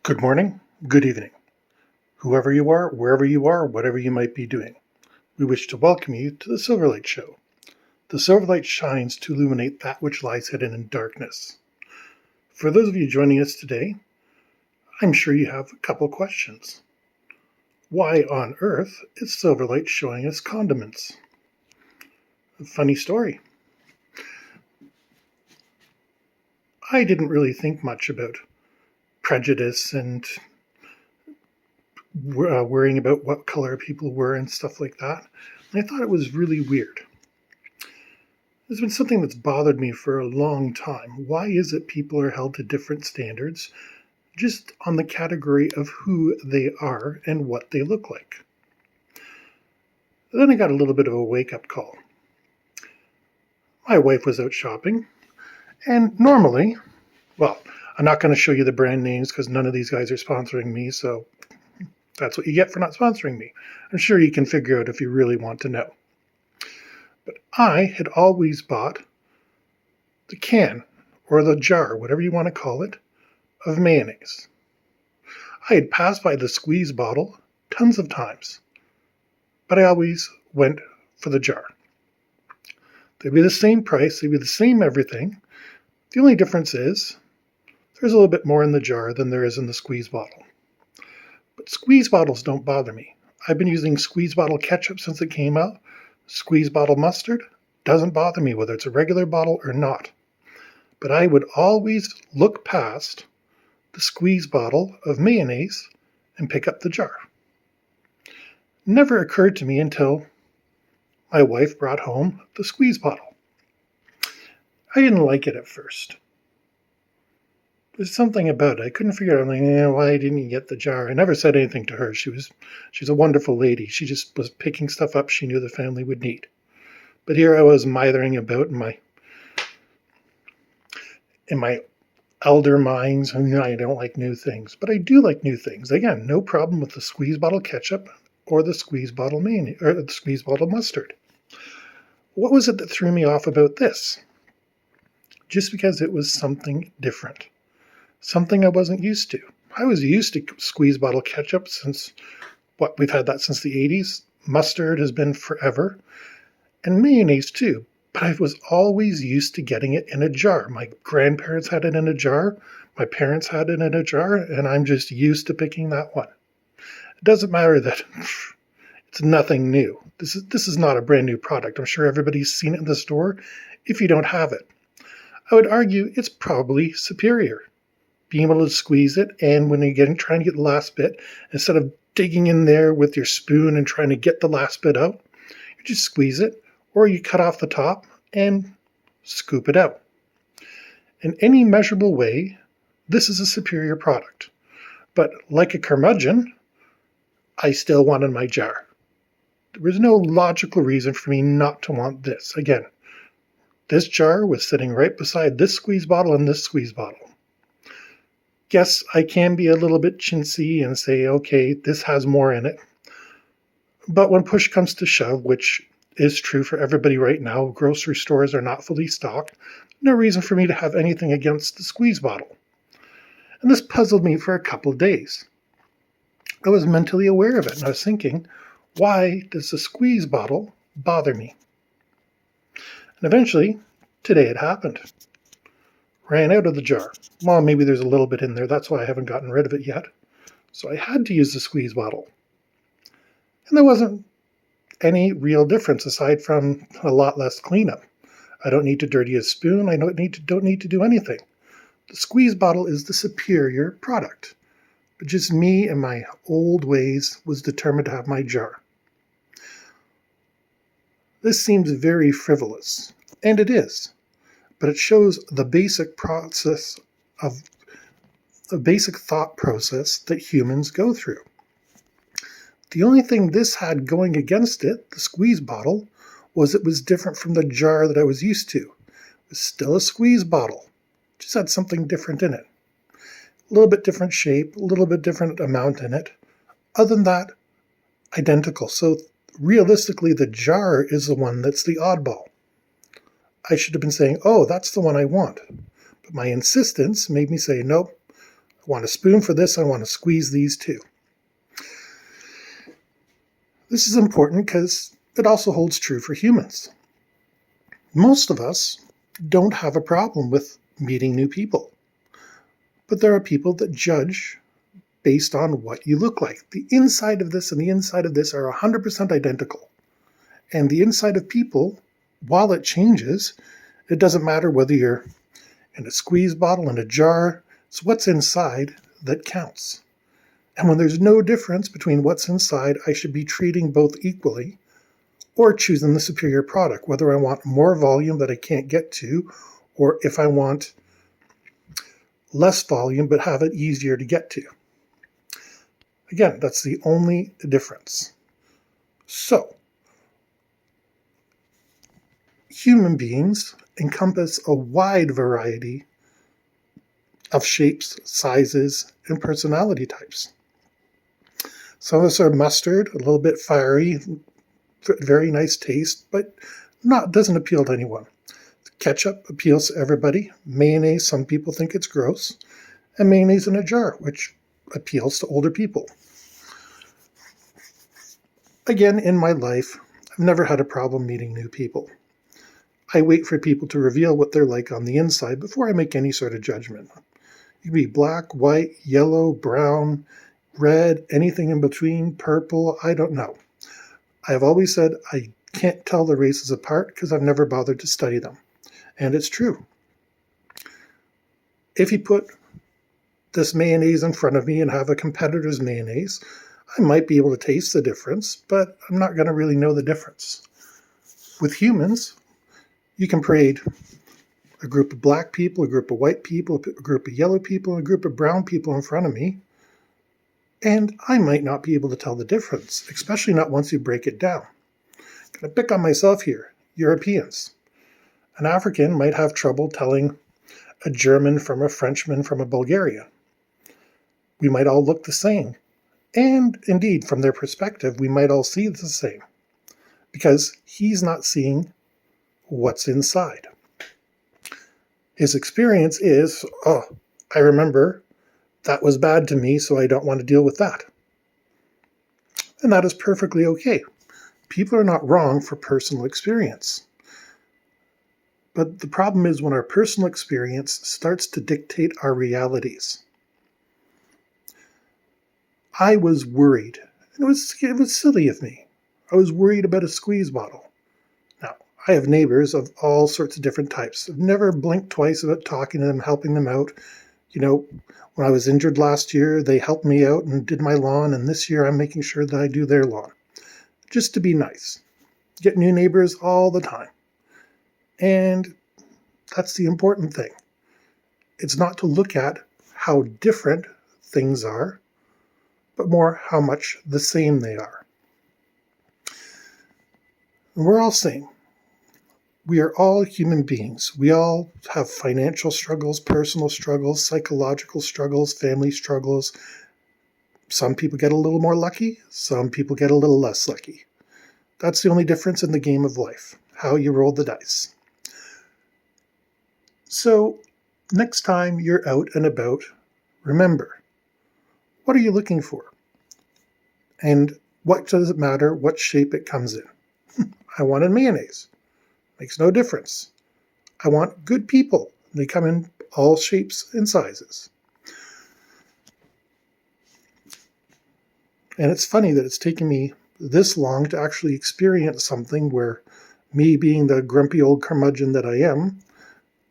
Good morning, good evening, whoever you are, wherever you are, whatever you might be doing. We wish to welcome you to the Silverlight Show. The Silverlight shines to illuminate that which lies hidden in darkness. For those of you joining us today, I'm sure you have a couple questions. Why on earth is Silverlight showing us condiments? A funny story. I didn't really think much about prejudice and worrying about what color people were and stuff like that. And I thought it was really weird. There's been something that's bothered me for a long time. Why is it people are held to different standards just on the category of who they are and what they look like? Then I got a little bit of a wake-up call. My wife was out shopping, and normally, well, I'm not going to show you the brand names because none of these guys are sponsoring me, so that's what you get for not sponsoring me. I'm sure you can figure out if you really want to know. But I had always bought the can, or the jar, whatever you want to call it, of mayonnaise. I had passed by the squeeze bottle tons of times, but I always went for the jar. They'd be the same price, they'd be the same everything. The only difference is there's a little bit more in the jar than there is in the squeeze bottle. But squeeze bottles don't bother me. I've been using squeeze bottle ketchup since it came out. Squeeze bottle mustard doesn't bother me whether it's a regular bottle or not. But I would always look past the squeeze bottle of mayonnaise and pick up the jar. Never occurred to me until my wife brought home the squeeze bottle. I didn't like it at first. There's something about it. I couldn't figure out, why didn't you get the jar? I never said anything to her. She's a wonderful lady. She just was picking stuff up she knew the family would need. But here I was mithering about in my elder minds, and I don't like new things. But I do like new things. Again, no problem with the squeeze bottle ketchup or the squeeze bottle mayonnaise or the squeeze bottle mustard. What was it that threw me off about this? Just because it was something different. Something I wasn't used to. I was used to squeeze bottle ketchup since, we've had that since the 80s. Mustard has been forever. And mayonnaise too. But I was always used to getting it in a jar. My grandparents had it in a jar. My parents had it in a jar. And I'm just used to picking that one. It doesn't matter that it's nothing new. This is not a brand new product. I'm sure everybody's seen it in the store if you don't have it. I would argue it's probably superior. Being able to squeeze it, and when you're trying to get the last bit, instead of digging in there with your spoon and trying to get the last bit out, you just squeeze it, or you cut off the top and scoop it out. In any measurable way, this is a superior product. But like a curmudgeon, I still wanted my jar. There was no logical reason for me not to want this. Again, this jar was sitting right beside this squeeze bottle and this squeeze bottle. Yes, I can be a little bit chintzy and say, okay, this has more in it. But when push comes to shove, which is true for everybody right now, grocery stores are not fully stocked, no reason for me to have anything against the squeeze bottle. And this puzzled me for a couple of days. I was mentally aware of it, and I was thinking, why does the squeeze bottle bother me? And eventually, today it happened. Ran out of the jar. Well, maybe there's a little bit in there. That's why I haven't gotten rid of it yet. So I had to use the squeeze bottle. And there wasn't any real difference aside from a lot less cleanup. I don't need to dirty a spoon. I don't need to do anything. The squeeze bottle is the superior product. But just me and my old ways was determined to have my jar. This seems very frivolous, and it is. But it shows the basic thought process that humans go through. The only thing this had going against it, the squeeze bottle, was it was different from the jar that I was used to. It was still a squeeze bottle, just had something different in it. A little bit different shape, a little bit different amount in it. Other than that, identical. So realistically, the jar is the one that's the oddball. I should have been saying, oh, that's the one I want. But my insistence made me say, nope, want a spoon for this, I want to squeeze these too. This is important because it also holds true for humans. Most of us don't have a problem with meeting new people, but there are people that judge based on what you look like. The inside of this and the inside of this are 100% identical. And the inside of people, while it changes, it doesn't matter whether you're in a squeeze bottle, in a jar, it's what's inside that counts. And when there's no difference between what's inside, I should be treating both equally or choosing the superior product, whether I want more volume that I can't get to, or if I want less volume but have it easier to get to. Again, that's the only difference. So, human beings encompass a wide variety of shapes, sizes, and personality types. Some of us are mustard, a little bit fiery, very nice taste, but doesn't appeal to anyone. Ketchup appeals to everybody. Mayonnaise, some people think it's gross. And mayonnaise in a jar, which appeals to older people. Again, in my life, I've never had a problem meeting new people. I wait for people to reveal what they're like on the inside before I make any sort of judgment. It could be black, white, yellow, brown, red, anything in between, purple, I don't know. I've always said I can't tell the races apart because I've never bothered to study them. And it's true. If you put this mayonnaise in front of me and have a competitor's mayonnaise, I might be able to taste the difference, but I'm not going to really know the difference. With humans, you can parade a group of black people, a group of white people, a group of yellow people, and a group of brown people in front of me, and I might not be able to tell the difference, especially not once you break it down. I'm going to pick on myself here. Europeans. An African might have trouble telling a German from a Frenchman from a Bulgarian. We might all look the same. And indeed, from their perspective, we might all see the same. Because he's not seeing what's inside. His experience is, I remember that was bad to me, so I don't want to deal with that. And that is perfectly okay. People are not wrong for personal experience. But the problem is when our personal experience starts to dictate our realities. I was worried. It was silly of me. I was worried about a squeeze bottle. Now, I have neighbors of all sorts of different types. I've never blinked twice about talking to them, helping them out. When I was injured last year, they helped me out and did my lawn, and this year I'm making sure that I do their lawn. Just to be nice. Get new neighbors all the time. And that's the important thing. It's not to look at how different things are, but more how much the same they are. And we're all same. We are all human beings. We all have financial struggles, personal struggles, psychological struggles, family struggles. Some people get a little more lucky. Some people get a little less lucky. That's the only difference in the game of life, how you roll the dice. So next time you're out and about, remember, what are you looking for? And what does it matter what shape it comes in? I wanted mayonnaise. Makes no difference. I want good people. They come in all shapes and sizes. And it's funny that it's taken me this long to actually experience something where me being the grumpy old curmudgeon that I am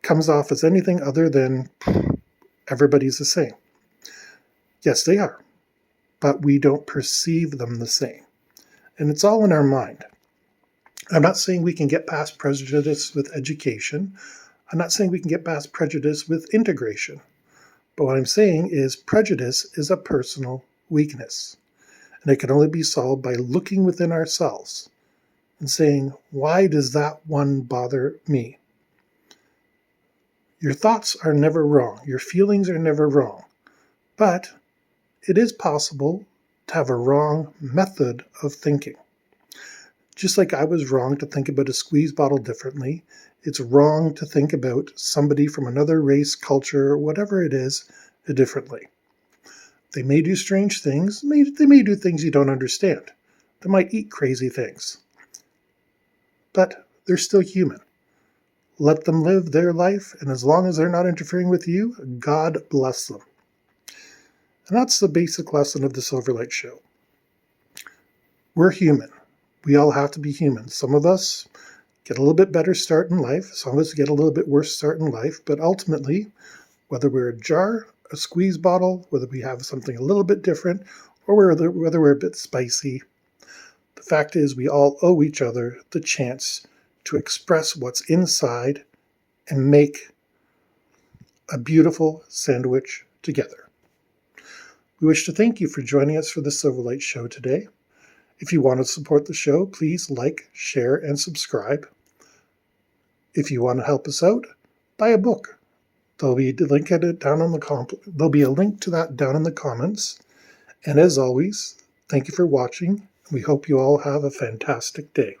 comes off as anything other than everybody's the same. Yes, they are. But we don't perceive them the same. And it's all in our mind. I'm not saying we can get past prejudice with education. I'm not saying we can get past prejudice with integration. But what I'm saying is prejudice is a personal weakness. And it can only be solved by looking within ourselves and saying, why does that one bother me? Your thoughts are never wrong. Your feelings are never wrong. But it is possible to have a wrong method of thinking. Just like I was wrong to think about a squeeze bottle differently, it's wrong to think about somebody from another race, culture, whatever it is, differently. They may do strange things. They may do things you don't understand. They might eat crazy things. But they're still human. Let them live their life, and as long as they're not interfering with you, God bless them. And that's the basic lesson of the Silverlight Show. We're human. We all have to be human. Some of us get a little bit better start in life. Some of us get a little bit worse start in life. But ultimately, whether we're a jar, a squeeze bottle, whether we have something a little bit different, or whether we're a bit spicy, the fact is we all owe each other the chance to express what's inside and make a beautiful sandwich together. We wish to thank you for joining us for the Silverlight Show today. If you want to support the show, please like, share, and subscribe. If you want to help us out, buy a book. There'll be a link to that down in the comments. And as always, thank you for watching. We hope you all have a fantastic day.